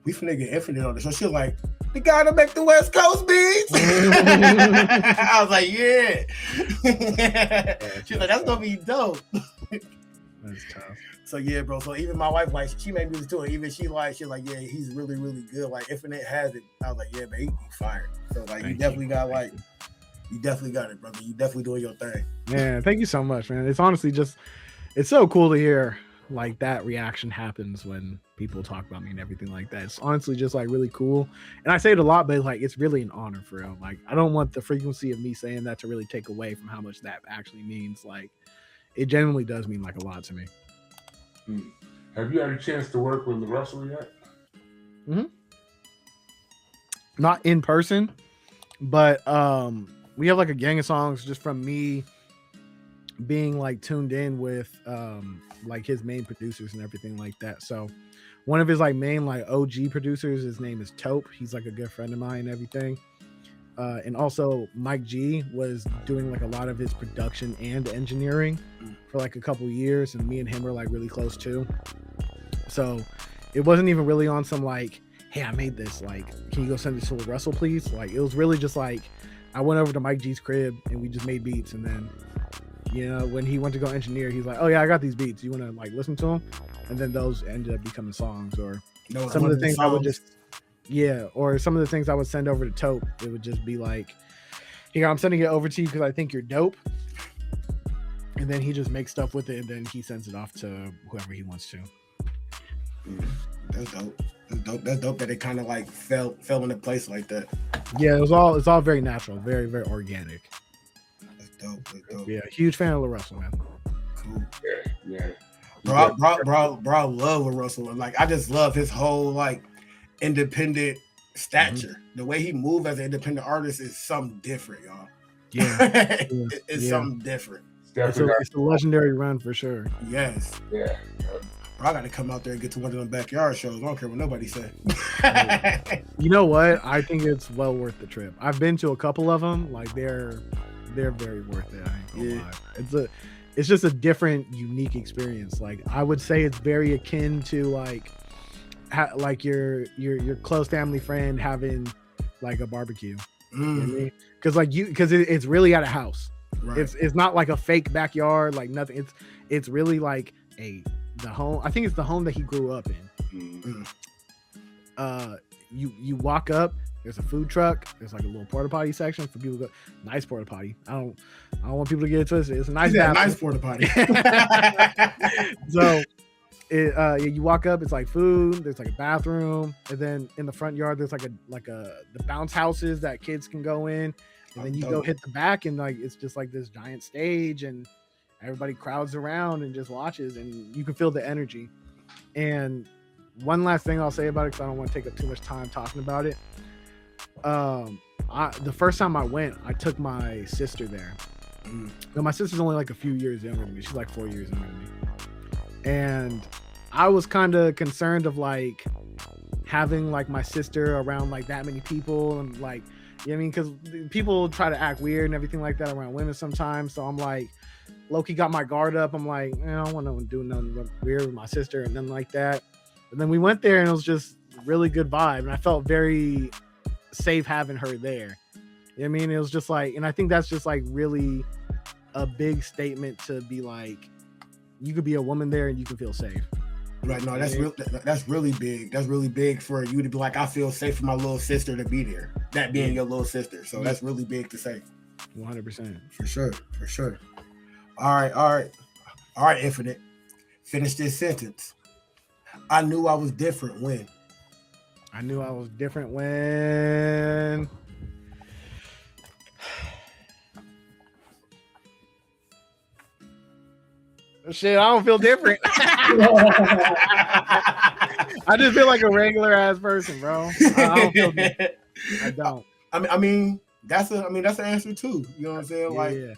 S1: we finna get Infinite on this. So she was like, the guy to make the West Coast beats. I was like, yeah. She's like, that's gonna be dope.
S3: That's tough.
S1: So yeah, bro. So even my wife, like, she made music too. And even she's like, yeah, he's really good. Like Infinite has it. I was like, yeah, man, he fired. So like, you definitely got it, brother. You definitely doing your thing.
S3: Man, thank you so much, man. It's honestly it's so cool to hear like that reaction happens when people talk about me and everything like that. It's honestly just like really cool. And I say it a lot, but like it's really an honor for real. Like I don't want the frequency of me saying that to really take away from how much that actually means. Like it genuinely does mean like a lot to me.
S2: Have you had a chance to work with Russell yet?
S3: Not in person, but we have like a gang of songs just from me being like tuned in with like his main producers and everything like that. So one of his like main like OG producers, his name is Taupe. He's like a good friend of mine and everything. And also Mike G was doing like a lot of his production and engineering for like a couple years, and me and him were like really close too. So it wasn't even really on some like, hey, I made this, like, can you go send this to Russell, please? Like it was really just like I went over to Mike G's crib and we just made beats, and then when he went to go engineer, he's like, oh yeah, I got these beats, you want to like listen to them? And then those ended up becoming songs. Or some of the things I would just or some of the things I would send over to Taupe, it would just be like, here, I'm sending it over to you because I think you're dope. And then he just makes stuff with it, and then he sends it off to whoever he wants to.
S1: That's dope. That's dope that it kind of like fell into place like that.
S3: Yeah, it's all very natural, very, very organic.
S1: That's dope.
S3: Yeah, huge fan of LaRussell, man.
S1: Cool.
S2: Yeah.
S1: Bro, I love LaRussell. Like I just love his whole like independent stature. The way he moves as an independent artist is something different, y'all.
S3: Yeah.
S1: It's something different.
S3: It's a legendary run for sure.
S1: Yes.
S2: Yeah.
S1: Bro, I got to come out there and get to one of them backyard shows. I don't care what nobody say.
S3: You know what? I think it's well worth the trip. I've been to a couple of them. Like they're very worth it. I ain't gonna lie. It's just a different, unique experience. Like I would say it's very akin to like your close family friend having like a barbecue. You know what I mean? Because it's really at a house. Right. It's not like a fake backyard, like nothing. It's really like the home. I think it's the home that he grew up in. You walk up, there's a food truck, there's like a little porta potty section for people to go. Nice porta potty. I don't want people to get it twisted. It's a nice
S1: nice porta potty.
S3: So you walk up, it's like food, there's like a bathroom, and then in the front yard there's like the bounce houses that kids can go in. And then you go hit the back, and like it's just like this giant stage, and everybody crowds around and just watches, and you can feel the energy. And one last thing I'll say about it, because I don't want to take up too much time talking about it. The first time I went, I took my sister there. Now, my sister's only like a few years younger than me. She's like 4 years younger than me. And I was kind of concerned of like having like my sister around like that many people, and like, you know what I mean? Because people try to act weird and everything like that around women sometimes. So I'm like, low-key got my guard up. I'm like, I don't want to do nothing weird with my sister and nothing like that. And then we went there, and it was just really good vibe. And I felt very safe having her there. You know what I mean? It was just like, and I think that's just like really a big statement to be like, you could be a woman there and you can feel safe.
S1: Right. No, that's really big. That's really big for you to be like, I feel safe for my little sister to be there. That being your little sister. So that's really big to say.
S3: 100%.
S1: For sure. All right, Infinite. Finish this sentence. I knew I was different when.
S3: I knew I was different when. Shit, I don't feel different. I just feel like a regular ass person, bro. I don't feel different. I don't.
S1: I mean, that's an answer too. You know what I'm saying?
S3: Yeah,
S1: Like,
S3: yeah.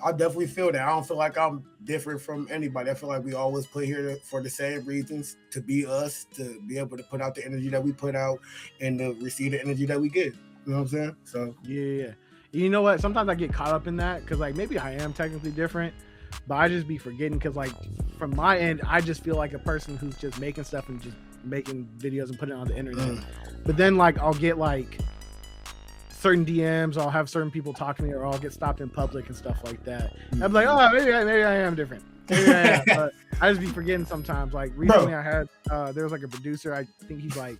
S1: I definitely feel that. I don't feel like I'm different from anybody. I feel like we always put here for the same reasons, to be us, to be able to put out the energy that we put out, and to receive the energy that we get. You know what I'm saying? So
S3: Yeah. You know what? Sometimes I get caught up in that because, like, maybe I am technically different, but I just be forgetting because, like, from my end, I just feel like a person who's just making stuff and just making videos and putting it on the internet. But then, like, I'll get like certain DMs, I'll have certain people talk to me, or I'll get stopped in public and stuff like that. I'm like, oh, maybe I am different. Maybe I am. But I just be forgetting sometimes. Like recently, I had there was like a producer. I think he's like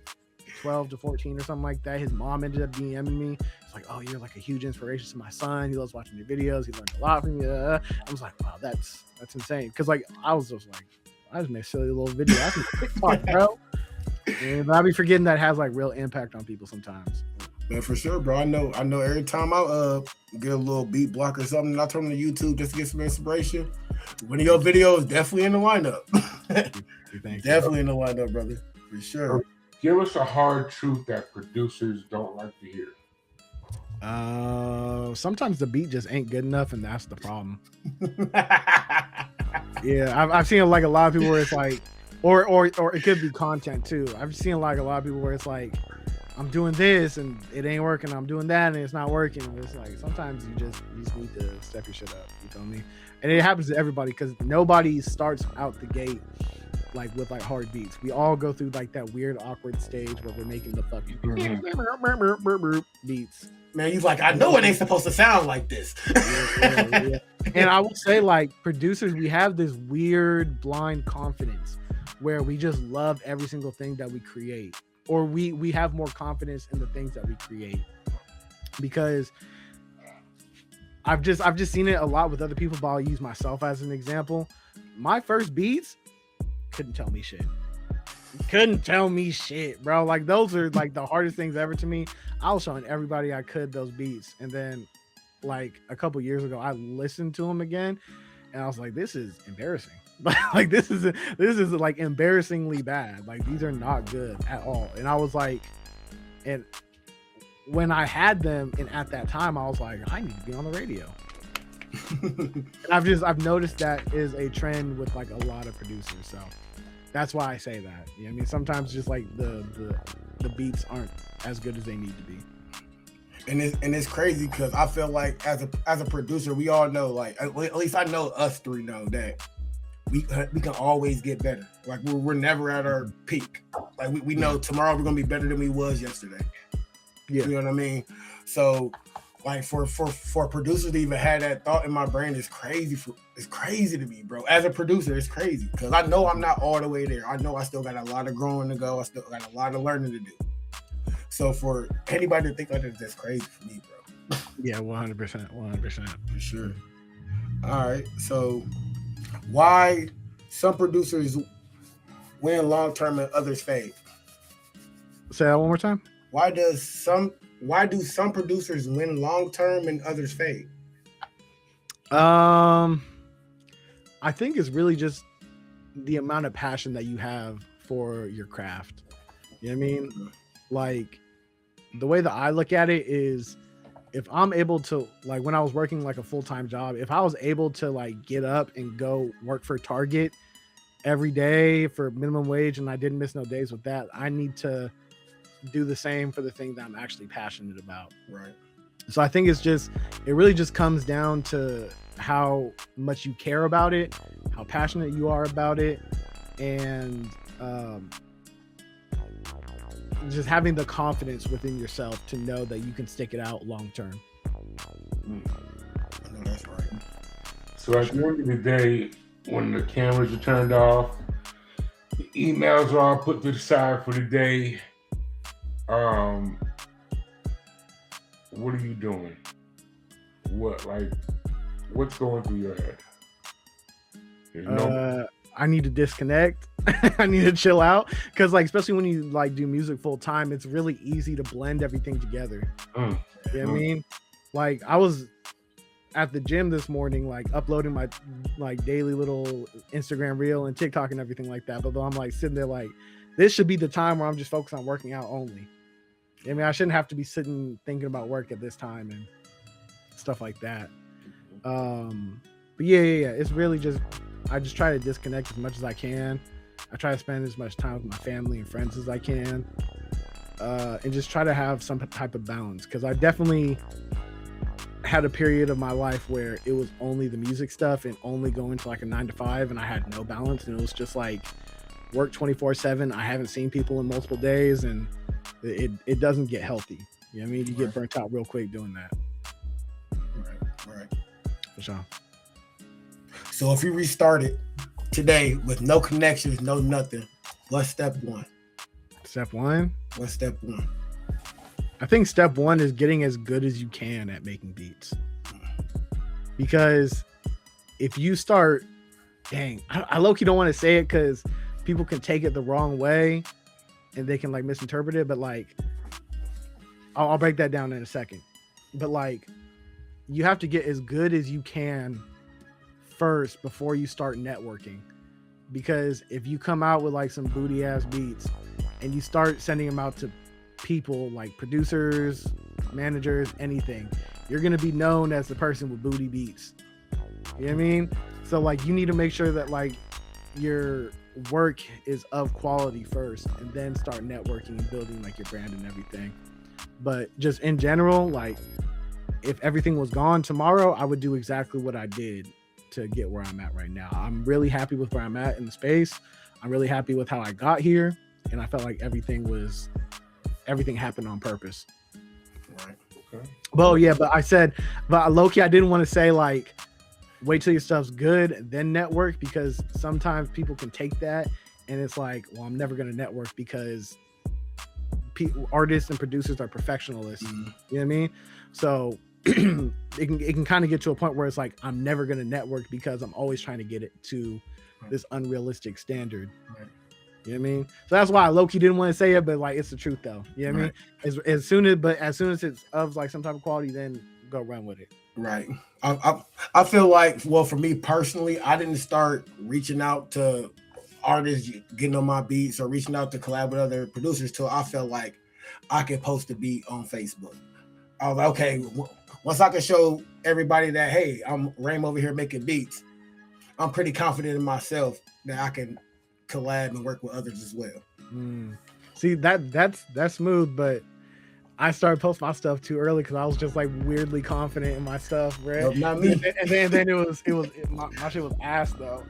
S3: 12 to 14 or something like that. His mom ended up DMing me. It's like, oh, you're like a huge inspiration to my son. He loves watching your videos. He learned a lot from you. I was like, wow, that's insane. Because like I was just like, I just made a silly little video. I can TikTok, bro. And I be forgetting that has like real impact on people sometimes.
S1: Man, for sure, bro. I know. Every time I get a little beat block or something, I turn to YouTube just to get some inspiration. One of your videos definitely in the lineup. Definitely in the lineup, brother. For sure.
S2: Give us a hard truth that producers don't like to hear.
S3: Sometimes the beat just ain't good enough, and that's the problem. Yeah, I've seen like a lot of people where it's like, or it could be content too. I've seen like a lot of people where it's like, I'm doing this and it ain't working. I'm doing that and it's not working. It's like sometimes you just need to step your shit up. You feel me? And it happens to everybody because nobody starts out the gate like with like hard beats. We all go through like that weird awkward stage where we're making the fucking beats.
S1: Man, he's like, I know it ain't supposed to sound like this.
S3: Yeah. And I will say, like, producers, we have this weird blind confidence where we just love every single thing that we create, or we have more confidence in the things that we create, because I've just seen it a lot with other people, but I'll use myself as an example. My first beats couldn't tell me shit, bro. Like, those are like the hardest things ever to me. I was showing everybody I could those beats, and then like a couple years ago, I listened to them again, and I was like, this is embarrassing. Like this is like embarrassingly bad. Like, these are not good at all. And I was like, and when I had them, and at that time, I was like, I need to be on the radio. And I've noticed that is a trend with like a lot of producers. So that's why I say that. You know what I mean? Sometimes just like the beats aren't as good as they need to be.
S1: And it's crazy because I feel like as a producer, we all know, like, at least I know us three know that we can always get better. Like, we're never at our peak. Like, we know tomorrow we're gonna be better than we was yesterday.
S3: Yeah.
S1: You know what I mean? So like for producers to even have that thought in my brain is crazy. It's crazy to me, bro. As a producer, it's crazy because I know I'm not all the way there. I know I still got a lot of growing to go. I still got a lot of learning to do. So for anybody to think like that, that's crazy for me, bro.
S3: Yeah, 100%.
S1: For sure. All right. So why some producers win long term and others fade?
S3: Say that one more time.
S1: Why do some producers win long term and others fade?
S3: I think it's really just the amount of passion that you have for your craft. You know what I mean? Like, the way that I look at it is, if I'm able to, like, when I was working like a full-time job, if I was able to like get up and go work for Target every day for minimum wage and I didn't miss no days with that, I need to do the same for the thing that I'm actually passionate about.
S1: Right.
S3: So I think it really just comes down to how much you care about it, how passionate you are about it, and just having the confidence within yourself to know that you can stick it out long term.
S1: I know that's right.
S2: So at the end of the day, when the cameras are turned off, the emails are all put to the side for the day, what are you doing? What's going through your head?
S3: I need to disconnect. I need to chill out, because like, especially when you like do music full time, it's really easy to blend everything together. You know what I mean? Like, I was at the gym this morning, like uploading my like daily little Instagram reel and TikTok and everything like that, but I'm like sitting there like, this should be the time where I'm just focused on working out only. I mean, I shouldn't have to be sitting thinking about work at this time and stuff like that. But yeah. It's really just, I just try to disconnect as much as I can. I try to spend as much time with my family and friends as I can, and just try to have some type of balance. Because I definitely had a period of my life where it was only the music stuff and only going to like a 9 to 5, and I had no balance, and it was just like work 24/7. I haven't seen people in multiple days, and it doesn't get healthy. You know what I mean? You get burnt out real quick doing that.
S1: Right.
S3: For sure.
S1: So if you restarted today with no connections, no nothing, what's step one?
S3: Step one?
S1: What's step one?
S3: I think step one is getting as good as you can at making beats. Because if you start, I low-key don't want to say it because people can take it the wrong way and they can like misinterpret it, but like, I'll break that down in a second. But like, you have to get as good as you can first before you start networking. Because if you come out with like some booty ass beats and you start sending them out to people like producers, managers, anything, you're gonna be known as the person with booty beats. You know what I mean? So like, you need to make sure that like your work is of quality first, and then start networking and building like your brand and everything. But just in general, like, if everything was gone tomorrow, I would do exactly what I did to get where I'm at right now. I'm really happy with where I'm at in the space. I'm really happy with how I got here, and I felt like everything happened on purpose.
S1: Right.
S2: Okay.
S3: Well, yeah, but low-key, I didn't want to say like, wait till your stuff's good, then network, because sometimes people can take that and it's like, well, I'm never going to network because artists and producers are perfectionists. You know what I mean? So it can kind of get to a point where it's like, I'm never going to network because I'm always trying to get it to this unrealistic standard.
S1: Right.
S3: You know what I mean? So that's why I low-key didn't want to say it, but like, it's the truth though. You know what I mean? As soon as it's of like some type of quality, then go run with it.
S1: Right. I feel like, well, for me personally, I didn't start reaching out to artists getting on my beats or reaching out to collab with other producers till I felt like I could post a beat on Facebook. I was like, okay, once I can show everybody that, hey, I'm Rame over here making beats, I'm pretty confident in myself that I can collab and work with others as well.
S3: See, that's smooth, but I started posting my stuff too early because I was just like weirdly confident in my stuff, right?
S1: No, not me.
S3: And then my shit was ass though.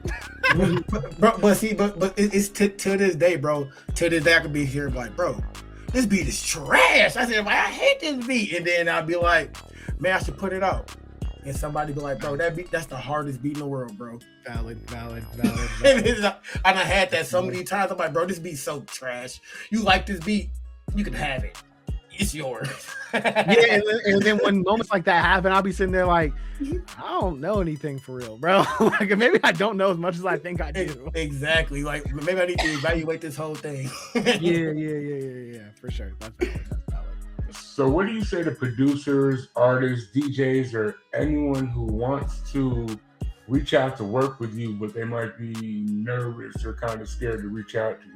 S1: but it's to this day, bro. To this day, I could be here like, bro, this beat is trash. I said, I hate this beat, and then I'll be like, man, I should put it out. And somebody be like, bro, that beat, that's the hardest beat in the world, bro.
S3: Valid.
S1: And I had that so many times. I'm like, bro, this beat's so trash. You like this beat, you can have it. It's yours.
S3: Yeah, and then when moments like that happen, I'll be sitting there like, I don't know anything for real, bro. Like, maybe I don't know as much as I think I do.
S1: Exactly. Like, maybe I need to evaluate this whole thing.
S3: Yeah, for sure. That's valid.
S2: So what do you say to producers, artists, DJs, or anyone who wants to reach out to work with you, but they might be nervous or kind of scared to reach out to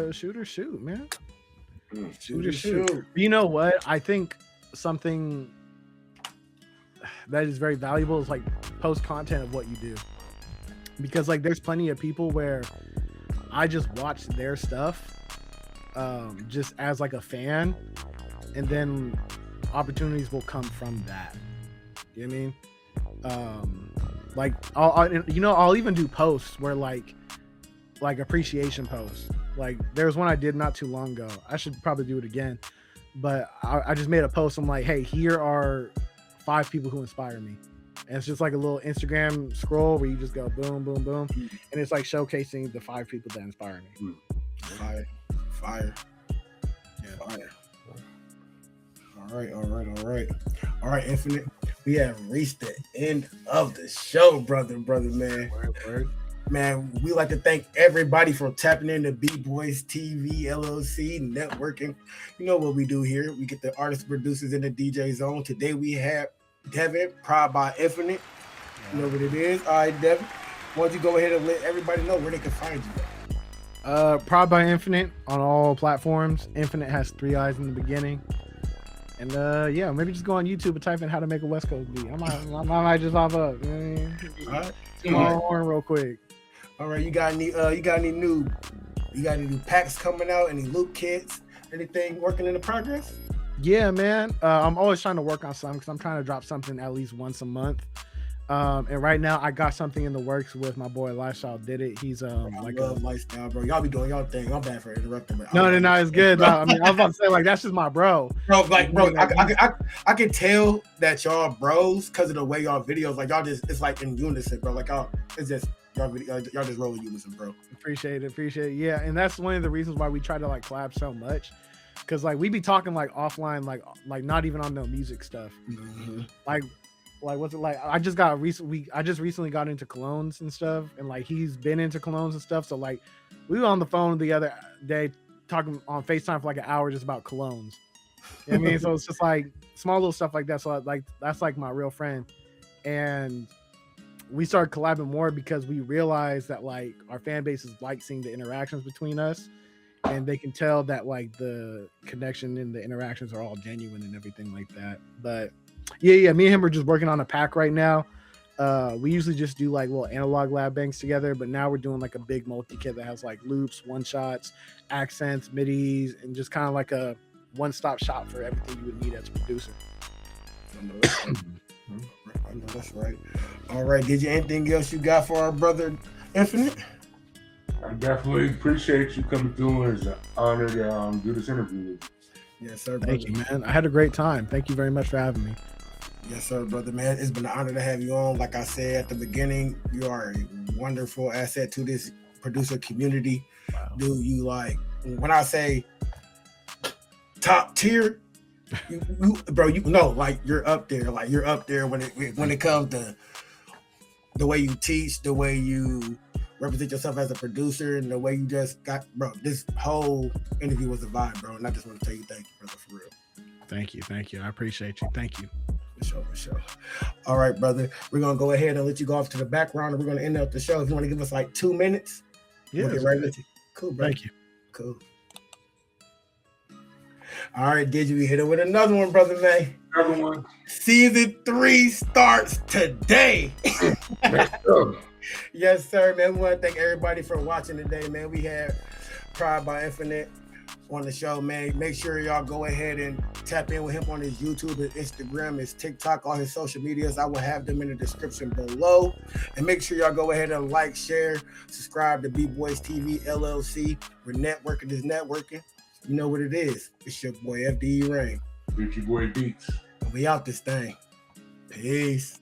S2: you?
S3: Shoot, man.
S1: Shoot.
S3: You know what? I think something that is very valuable is like post content of what you do, because like there's plenty of people where I just watch their stuff just as like a fan, and then opportunities will come from that. You know what I mean? Like I'll even do posts where like appreciation posts. Like there's one I did not too long ago. I should probably do it again, but I just made a post. I'm like, hey, here are 5 people who inspire me, and it's just like a little Instagram scroll where you just go boom, boom, boom, and it's like showcasing the 5 people that inspire me.
S1: Fire. Yeah, fire. All right, Infinite. We have reached the end of the show, brother, man.
S3: Word.
S1: Man, we like to thank everybody for tapping into Beat Boyz TV LLC networking. You know what we do here. We get the artists, producers in the DJ zone. Today we have Devin, ProdBy Iiifinite. You know what it is. All right, Devin, why don't you go ahead and let everybody know where they can find you at?
S3: ProdBy Iiifinite on all platforms. Infinite has 3 eyes in the beginning. And yeah, maybe just go on YouTube and type in how to make a West Coast beat. I might just pop up. You know what I mean?
S1: All right.
S3: Come on, real quick.
S1: All right, you got any new packs coming out? Any loop kits? Anything working in the progress?
S3: Yeah, man. I'm always trying to work on something because I'm trying to drop something at least once a month. And right now I got something in the works with my boy Lifestyle Did It. He's
S1: I love Lifestyle, bro. Y'all be doing y'all thing. I'm bad for interrupting, but
S3: no, it's good. No, I mean, I was about to say like that's just my bro.
S1: Bro, I can tell that y'all bros because of the way y'all videos, like y'all just, it's like in unison, bro. Like y'all, it's just y'all just roll in unison, bro. Appreciate
S3: it. Yeah, and that's one of the reasons why we try to like collab so much, because like we be talking like offline, like not even on the music stuff, like what's it like? I just recently got into colognes and stuff, and like he's been into colognes and stuff. So like we were on the phone the other day talking on FaceTime for like an hour just about colognes. You know what I mean? So it's just like small little stuff like that. So like that's like my real friend, and we started collabing more because we realized that like our fan base is like seeing the interactions between us, and they can tell that like the connection and the interactions are all genuine and everything like that. But yeah, me and him are just working on a pack right now. We usually just do like little analog lab banks together, but now we're doing like a big multi-kit that has like loops, one-shots, accents, midis, and just kind of like a one-stop shop for everything you would need as a producer.
S1: I know that's right. All right, did you anything else you got for our brother Iiifinite?
S2: I definitely appreciate you coming through. It's an honor to do this interview with you.
S1: Yes, sir.
S3: Thank you, man. I had a great time. Thank you very much for having me.
S1: Yes, sir, brother, man. It's been an honor to have you on. Like I said at the beginning, you are a wonderful asset to this producer community. Wow. Dude, you like, when I say top tier, bro, you know, like you're up there. Like you're up there when it comes to the way you teach, the way you represent yourself as a producer, and the way you just got, bro, this whole interview was a vibe, bro. And I just want to tell you thank you, brother, for real.
S3: Thank you. I appreciate you. Thank you.
S1: For sure. All right, brother. We're going to go ahead and let you go off to the background, and we're going to end up the show. If you want to give us like 2 minutes,
S3: yeah,
S1: we'll get right with you. Cool, bro.
S3: Thank you.
S1: Cool. All right, did you hit it with another one, brother May?
S2: Another one.
S1: Season 3 starts today. Yes, sir, man. We want to thank everybody for watching today, man. We had ProdBy Iiifinite on the show, man. Make sure y'all go ahead and tap in with him on his YouTube, his Instagram, his TikTok, all his social medias. I will have them in the description below. And make sure y'all go ahead and like, share, subscribe to Beat Boyz TV LLC. We're networking is networking. You know what it is. It's your boy FDE Rain.
S2: It's your boy Beats.
S1: We out this thing. Peace.